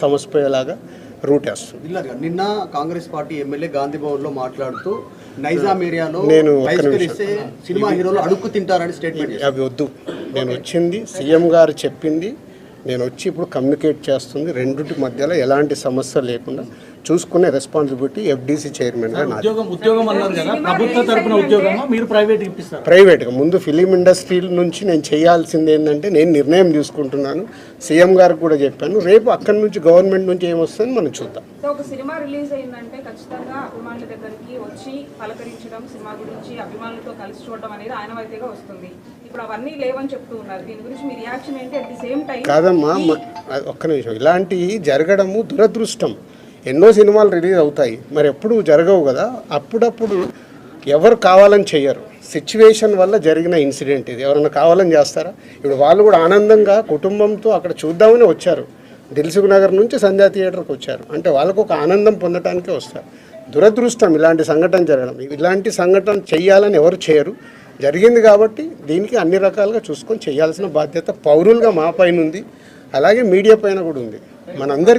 సమస్యలాగా route వేస్తుంది. నిన్న Congress party MLA Gandhi Bhavan లో మాట్లాడుతూ నైజాం ఏరియాలో నేను సినిమా హీరోలు అడుక్కు తింటారని స్టేట్మెంట్. అవి వద్దు, నేను వచ్చింది సీఎం గారు చెప్పింది, నేను వచ్చి ఇప్పుడు కమ్యూనికేట్ చేస్తుంది. రెండింటి మధ్యలో ఎలాంటి సమస్య లేకుండా చూసుకునే రెస్పాన్సిబిలిటీ ఎఫ్డీసీ చైర్మన్గా నాది. ప్రైవేట్గా ముందు ఫిలిం ఇండస్ట్రీ నుంచి నేను చేయాల్సింది ఏంటంటే, నేను నిర్ణయం తీసుకుంటున్నాను, సీఎం గారికి కూడా చెప్పాను. రేపు అక్కడి నుంచి గవర్నమెంట్ నుంచి ఏమొస్తుందని మనం చూద్దాం. ఒక సినిమా రిలీజ్ అయిందంటే ఖచ్చితంగా అభిమానుల దగ్గరికి వచ్చి పలకరించడం, సినిమా గురించి అభిమానులతో కలిసి చూడడం అనేది ఆనవాయితీగా వస్తుంది. ఇప్పుడు అవన్నీ లేవని చెప్తూ ఉన్నారు. దీని గురించి మీ రియాక్షన్ ఏంటి? అట్ ది సేమ్ టైం కాదమ్మా, ఒక్క నిమిషం, ఇలాంటివి జరగడము దురదృష్టం. ఎన్నో సినిమాలు రిలీజ్ అవుతాయి, మరి ఎప్పుడు జరగవు కదా. అప్పుడప్పుడు ఎవరు కావాలని చెయ్యరు, సిచ్యువేషన్ వల్ల జరిగిన ఇన్సిడెంట్ ఇది. ఎవరైనా కావాలని చేస్తారా? ఇప్పుడు వాళ్ళు కూడా ఆనందంగా కుటుంబంతో అక్కడ చూద్దామని వచ్చారు. దిల్సుఖ్ నగర్ నుంచి సంధ్యా థియేటర్కి వచ్చారు అంటే వాళ్ళకు ఒక ఆనందం పొందటానికే వస్తారు. దురదృష్టం ఇలాంటి సంఘటన జరగడం. ఇలాంటి సంఘటన చెయ్యాలని ఎవరు చేయరు, జరిగింది కాబట్టి దీనికి అన్ని రకాలుగా చూసుకొని చేయాల్సిన బాధ్యత పౌరులుగా మా పైన ఉంది, అలాగే మీడియా పైన కూడా ఉంది. మనందరికీ